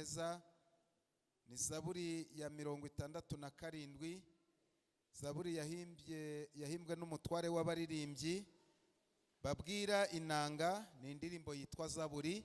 neza. Ni zaburi ya 67. Zaburi yahimbwe n'umutware w'abaririmbyi babwira inanga. Ni indirimbo yitwa zaburi,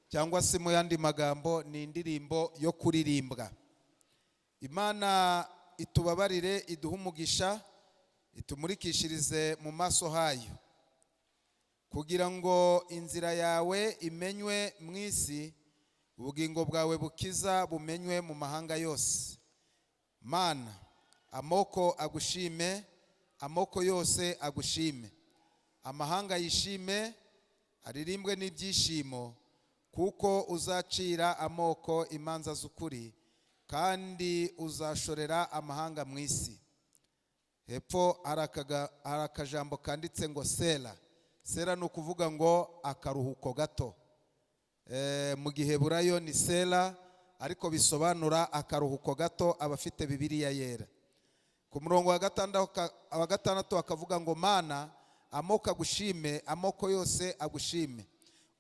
cyangwa se mu yandi magambo ni indirimbo yo kuririmbwa. Imana itubabarire, iduhe umugisha, itumurikishirize mu maso hayo, kugira ngo inzira yawe imenywe mu isi, ubugingo bwawe bukiza bumenywe mu mahanga yose. Mana, amoko agushime, amoko yose agushime, amahanga yishime, aririmbwe n'ibyishimo, kuko uzacira amoko imanza z'ukuri, kandi uzashorera amahanga mu isi. Hepfo hari akajambo kanditse ngo sela. Sela ni ukuvuga ngo akaruhuko gato. Mu giheburayo ni sela, ariko bisobanura akaruhuko gato. Abafite Bibiliya yera, ku murongo wa gatandatu akavuga ngo Mana, amoko agushime, amoko yose agushime,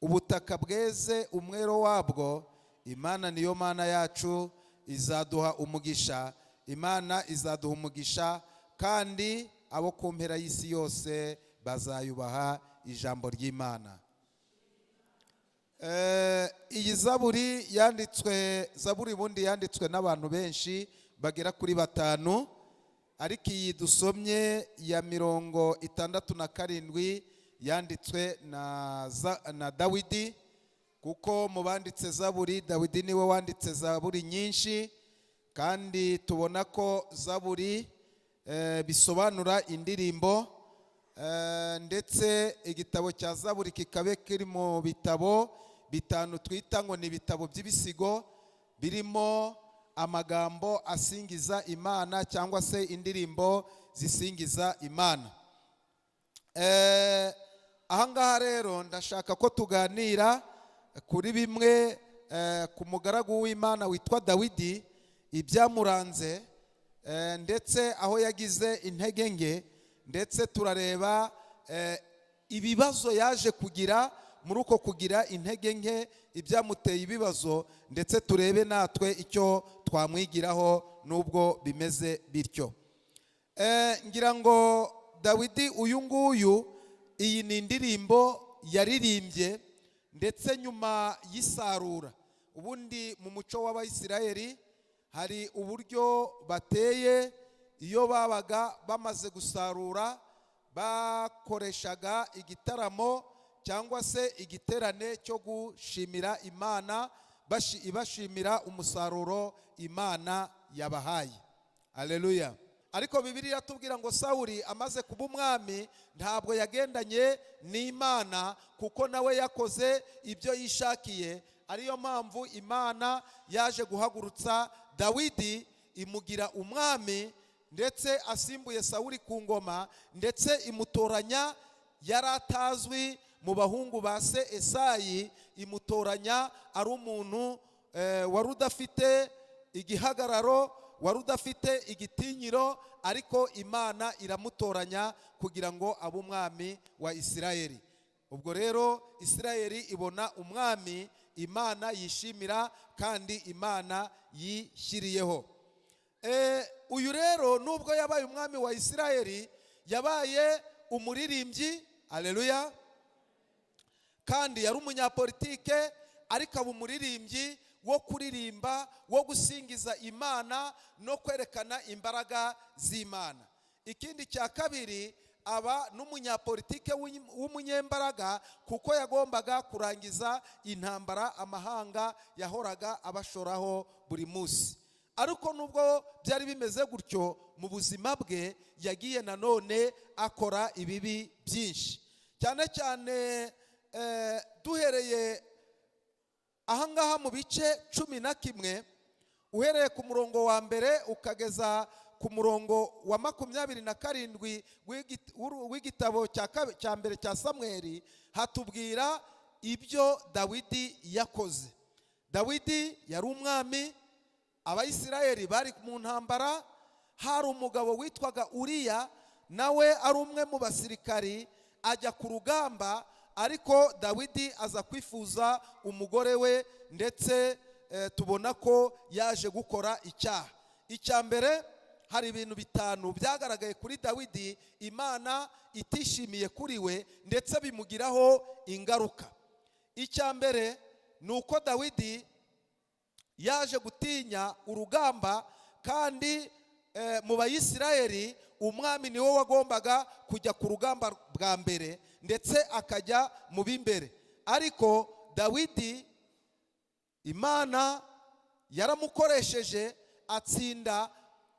ubutaka bweze umwero wabwo. Imana niyo Mana yacu, izaduha umugisha. Imana izaduha umugisha, kandi abo ku mpera y'isi yose bazayubaha ijambo ry'Imana. Iyi zaburi bundi yanditswe n'abantu benshi bagera kuri 5, ariko iyi dusomye ya 67 yanditswe na Dawidi, kuko mu banditse zaburi Dawidi niwe wanditse zaburi nyinshi, kandi tubona ko zaburi bisobanura indirimbo, ndetse igitabo cya zaburi kikabe kiri mu bitabo 5 twita ngo ni ibitabo by'ibisigo, birimo amagambo asingiza Imana cyangwa se indirimbo zisingiza Imana. Ahangaha rero ndashaka ko tuganira kuri bimwe ku mugaragu w'Imana witwa Dawidi, ibyamuranze, ndetse aho yagize intege nke, ndetse turareba ibibazo yaje kugira muri uko kugira intege nke, ibyamuteye ibibazo, ndetse turebe natwe icyo twamwigiraho nubwo bimeze bityo. Ngira ngo Dawidi uyu nguyu, iyi ni indirimbo yaririmbye ndetse nyuma y'isarura. Ubundi mu muco w'Abayisiraheli hari uburyo bateye, iyo babaga bamaze gusarura bakoreshaga igitaramo cyangwa se igiterane cyo gushimira Imana, ibashimira umusaruro Imana yabahaye. Haleluya. Ariko Bibiliya tubwira ngo Sawuli amaze kuba umwami ntabwo yagendanye n'Imana, kuko nawe yakoze ibyo yishakiye. Ariyo mpamvu Imana yaje guhagurutsa Dawidi imugira umwami, ndetse asimbuye Sawuli ku ngoma, ndetse imutoranya yari atazwi mu bahungu ba se Esayi. Imutoranya ari umuntu wari udafite igihagararo, wari udafite igitinyiro, ariko Imana iramutoranya kugira ngo abe umwami wa Isirayeli. Ubwo rero Isirayeli ibona umwami Imana yishimira kandi Imana yishyiriyeho. Uyu rero nubwo yabaye umwami wa Isirayeli, yabaye umuririmbyi. Haleluya. Kandi yari umunyapolitike, ariko aba umuririmbyi wo kuririmba, wo gusingiza Imana no kwerekana imbaraga z'Imana. Ikindi cya kabiri, aba n'umunyapolitike w'umunyembaraga, kuko yagombaga kurangiza intambara amahanga yahoraga abashoraho buri munsi. Ariko nubwo byari bimeze gutyo, mu buzima bwe yagiye nanone akora ibibi byinshi, cyane cyane duhereye ahangaha mu bice 11, uhereye ku murongo wa mbere ukageza ku murongo wa 27 w'igitabo cya mbere cya Samweli, hatubwira ibyo Dawidi yakoze. Dawidi yari umwami, Abayisiraheli bari mu ntambara. Hari umugabo witwaga Uriya, nawe ari umwe mu basirikari, ajya ku rugamba, ariko Dawidi aza kwifuza umugore we, ndetse tubona ko yaje gukora icyaha. Icya mbere, hari ibintu bitanu byagaragaye kuri Dawidi Imana itishimiye kuri we ndetse bimugiraho ingaruka. Icya mbere ni uko Dawidi yaje gutinya urugamba, kandi mu Bayisiraheli umwami niwe wagombaga kujya ku rugamba bwa mbere ndetse akajya mu b'imbere. Ariko Dawidi Imana yaramukoresheje atsinda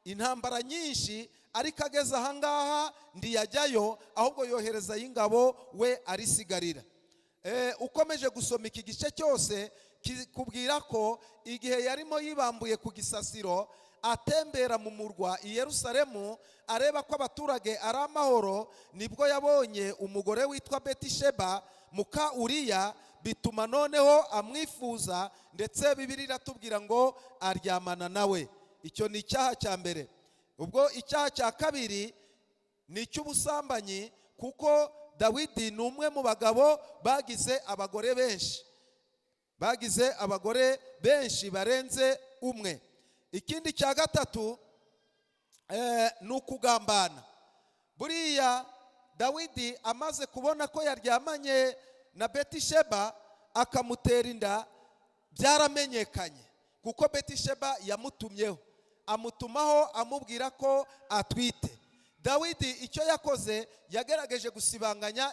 intambara nyinshi, ariko ageze aha ngaha ntiyajyayo, ahubwo yohereza y'ingabo we arisigarira. Ukomeje gusoma iki gice cyose kikubwira ko igihe yarimo yibambuye ku gisasiro atembera mu murwa i Yerusalemu areba ko abaturage ari amahoro, nibwo yabonye umugore witwa Betisheba muka Uriya, bituma noneho amwifuza, ndetse Bibiliya iratubwira ngo aryamana nawe. Icyo ni icyaha cya mbere. Ubwo icyaha cya kabiri ni icy'ubusambanyi, kuko Dawidi ni umwe mu bagabo bagize abagore benshi barenze umwe. Ikindi cya gatatu ni ukugambana. Buriya Dawidi amaze kubona ko yaryamanye na Betisheba akamutera inda, byaramenyekanye kuko Betisheba yamutumyeho, amutumaho amubwira ko atwite. Dawidi icyo yakoze, yagerageje gusibanganya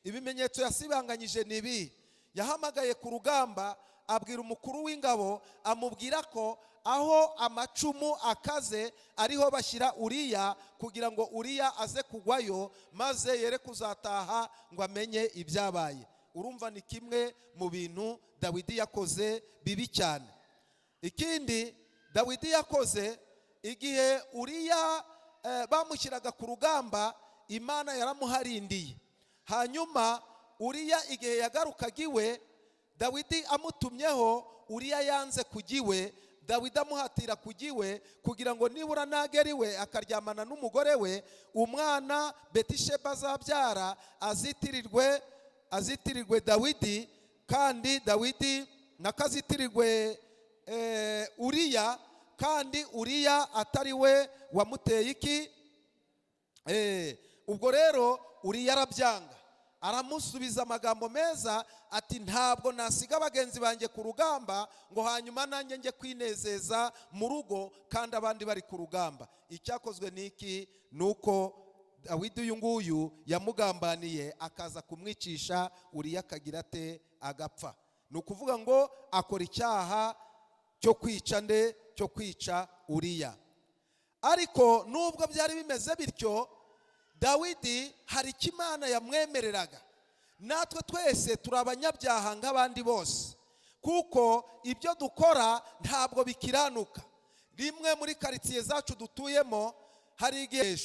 ibimenyetso yasibanganyije ni ibi: yahamagaye ku rugamba, abwira umukuru w'ingabo, amubwira ko aho amacumu akaze ariho bashyira Uriya, kugira ngo Uriya aze kugwayo maze yere kuzataha ngo amenye ibyabaye. Urumva ni kimwe mu bintu Dawidi yakoze bibi cyane. Ikindi Dawidi yakoze, igihe Uriya bamushyiraga ku rugamba, Imana yaramuharindiye. Hanyuma Uriya igihe yagarukaga iwe, Dawidi amutumyeho, Uriya yanze kujya iwe. Dawidi amuhatira kujya iwe kugira ngo nibura nagera iwe akaryamana n'umugore we, umwana Betisheba azabyara azitirirwe Dawidi, kandi Dawidi nakazitirirwe Uriya, kandi Uriya atari we wamuteye iki. Ubwo rero Uriya arabyanga, aramusubiza amagambo meza ati ntabwo nasiga bagenzi banjye ku rugamba ngo hanyuma nanjye njye kwinezeza mu rugo kandi abandi bari ku rugamba. Icyakozwe niki? Nuko Dawidi uyu nguyu yamugambaniye, akaza kumwicisha Uriya, akagira ate? Agapfa. Ni ukuvuga ngo akora icyaha cyo kwica Uriya. Ariko nubwo byari bimeze bityo, Dawidi hari icyo Imana yamwemereraga. Natwe twese turi abanyabyaha nk'abandi bose, kuko ibyo dukora ntabwo bikiranuka. Rimwe muri karitsiye zacu dutuyemo, hari igihe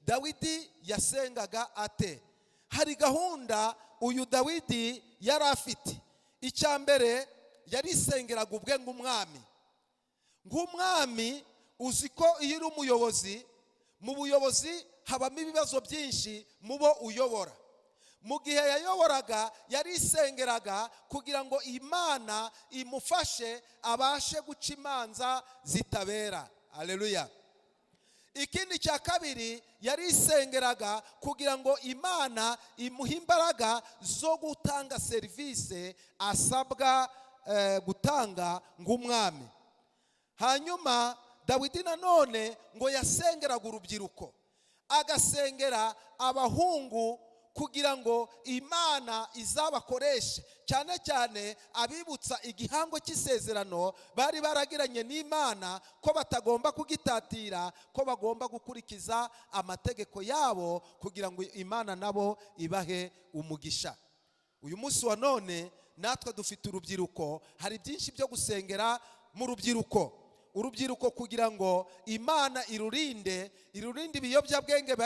Dawidi yasengaga ate. Hari gahunda uyu Dawidi yari afite. Icya mbere, yarisengeraga ubwe nk'umwami. Uzi ko iyo uri umuyobozi, mu buyobozi habamo ibibazo byinshi mubo uyobora. Mu gihe yayoboraga, yarisengeraga kugira ngo Imana imufashe abashe guca imanza zitabera. Haleluya. Ikindi cya kabiri, yarisengeraga kugira ngo Imana imuhe imbaraga zo gutanga serivisi asabwa gutanga nk'umwami. Hanyuma Dawidi nanone ngo yasengeraga urubyiruko, agasengera abahungu kugira ngo Imana izabakoreshe, cyane cyane abibutsa igihango cy'isezerano bari baragiranye n'Imana, ko batagomba kugitatira, ko bagomba gukurikiza amategeko yabo kugira ngo Imana nabo ibahe umugisha. Uyu munsi wa none natwe dufite urubyiruko, hari byinshi byo gusengera mu urubyiruko kugira ngo Imana irurinde ibiyobyabwenge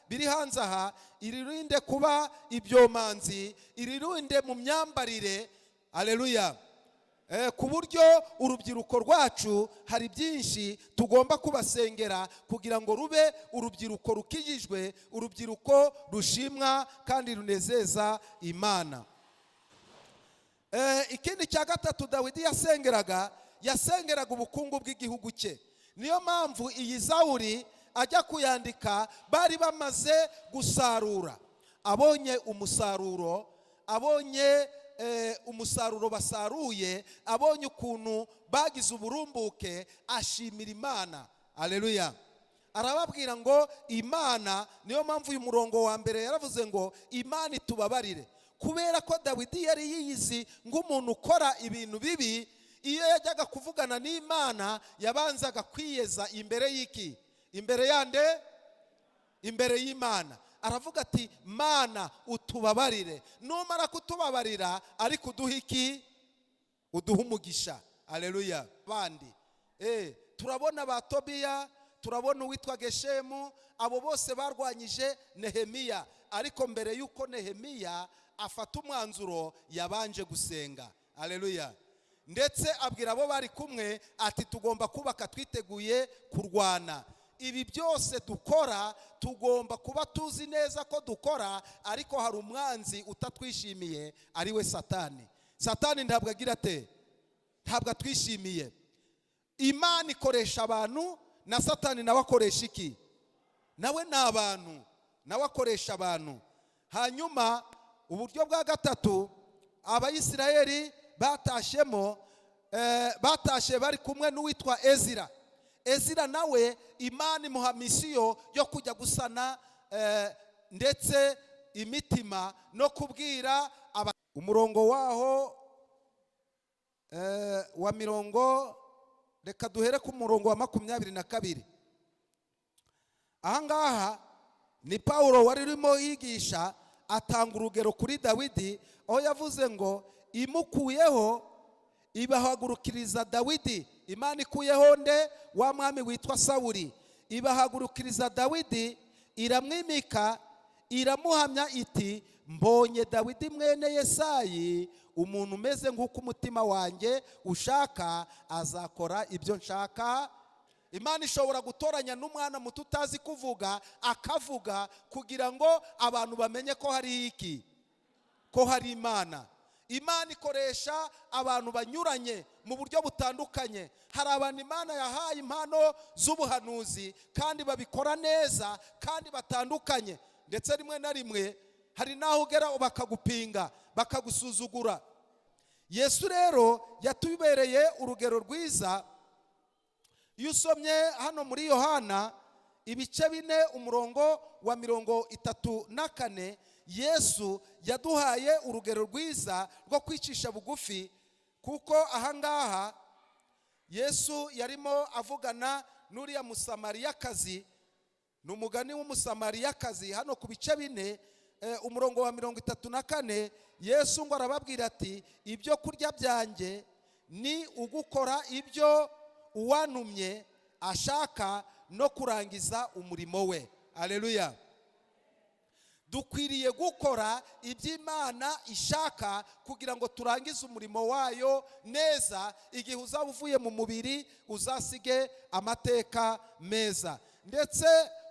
biri hanze aha, irurinde kuba ibyomanzi, irurinde mu myambarire. Haleluya. Ku buryo urubyiruko rwacu hari byinshi tugomba kubasengera kugira ngo rube urubyiruko rukijijwe, urubyiruko rushimwa kandi runezeza Imana. Ikindi cya gatatu Dawidi yasengeraga ubukungu bw'igihugu cye. Niyo mpamvu iyi Zaburi ajya kuyandika bari bamaze gusarura. Abonye umusaruro basaruye, abonye ukuntu bagize uburumbuke, ashimira Imana. Haleluya. Arababwira ngo Imana, niyo mpamvu uyu murongo wa mbere yaravuze ngo Imana itubabarire, kubera ko Dawidi yari yiyizi nk'umuntu ukora ibintu bibi. Iyo yajyaga kuvugana n'Imana yabanzaga kwiyeza imbere y'iki? Imbere yande? Imbere y'Imana. Aravuga ati Mana utubabarire, numara kutubabarira ariko uduha iki? Uduha umugisha. Haleluya. Bandi turabona ba Tobiya, turabona uwitwa Geshemu, abo bose barwanyije Nehemiya, ariko mbere yuko Nehemiya afata umwanzuro yabanje gusenga. Haleluya. Ndetse abwira abo bari kumwe ati tugomba kubaka twiteguye kurwana. Ibi byose dukora tugomba kuba tuzi neza ko dukora, ariko hari umwanzi utatwishimiye, ari we Satani. Satani ntabwo agira ate? Ntabwo atwishimiye. Imana ikoresha abantu, na Satani nawe akoresha iki? Nawe ni abantu, nawe akoresha abantu. Hanyuma uburyo bwa gatatu Abayisiraheli batashe bari kumwe n'uwitwa Ezira nawe Imana imuha misiyo yo kujya gusana ndetse imitima no kubwira umurongo waho wa mirongo, reka duhere ku murongo wa 22. Ahangaha ni Paulo wari urimo yigisha, atanga urugero kuri Dawidi, aho yavuze ngo imukuyeho ibahagurukiriza Dawidi. Imana ikuyeho nde? Wa mwami witwa Sawuli. Ibahagurukiriza Dawidi, iramwimika, iramuhamya iti mbonye Dawidi mwene Yesayi, umuntu umeze nk'uko umutima wanjye ushaka, azakora ibyo nshaka. Imana ishobora gutoranya n'umwana muto utazi kuvuga akavuga, kugira ngo abantu bamenye ko hari iki? Ko hari Imana. Imana ikoresha abantu banyuranye mu buryo butandukanye. Hari abantu Imana yahaye impano z'ubuhanuzi kandi babikora neza kandi batandukanye, ndetse rimwe na rimwe hari naho ugera bakagupinga, bakagusuzugura. Yesu rero yatubereye urugero rwiza. Iyo usomye hano muri Yohana ibice 4 umurongo wa 34, Yesu yaduhaye urugero rwiza rwo kwicisha bugufi, kuko ahangaha Yesu yarimo avugana n'uriya Musamariyakazi. Ni umugani w'Umusamariyakazi. Hano ku bice 4 umurongo wa 34, Yesu ngo arababwira ati ibyo kurya byanjye ni ugukora ibyo uwantumye ashaka no kurangiza umurimo we. Haleluya. Dukwiriye gukora iby'Imana ishaka kugira ngo turangize umurimo wayo neza. Igihe uzaba uvuye mu mubiri uzasige amateka meza. Ndetse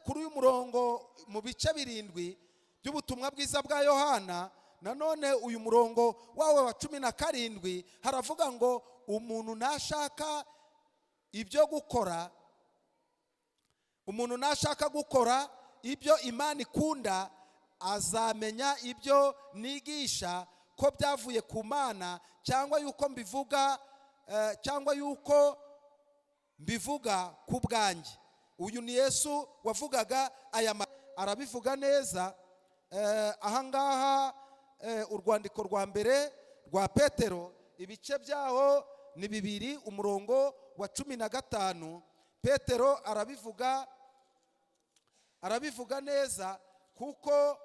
kuri uyu murongo mu bice 7 by'ubutumwa bwiza bwa Yohana, nanone uyu murongo wawe wa 17 haravuga ngo umuntu nashaka ibyo gukora, umuntu nashaka gukora ibyo Imana ikunda, azamenya ibyo nigisha ko byavuye ku Mana, cyangwa yuko mbivuga ku bwanjye. Uyu ni Yesu wavugaga aya arabivuga neza. Ahangaha urwandiko rwa mbere rwa Petero ibice byaho ni 2 umurongo wa 15. Petero arabivuga neza, kuko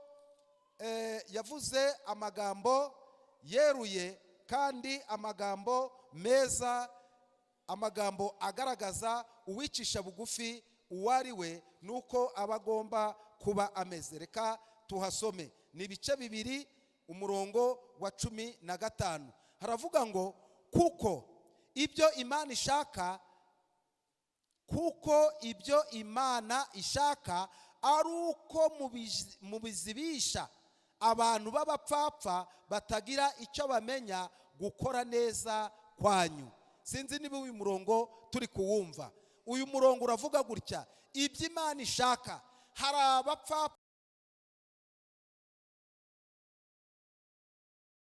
yavuze amagambo yeruye kandi amagambo meza, amagambo agaragaza uwicisha bugufi uwari we nuko abagomba kuba ameze. Reka tuhasome. Ni ibice 2 umurongo wa 15. Haravuga ngo kuko ibyo Imana ishaka ari uko mubizibisha abantu b'abapfapfa batagira icyo bamenya, gukora neza kwanyu. Sinzi niba uyu murongo turi kuwumva. Uyu murongo uravuga gutya: ibyo Imana ishaka, hari abapfa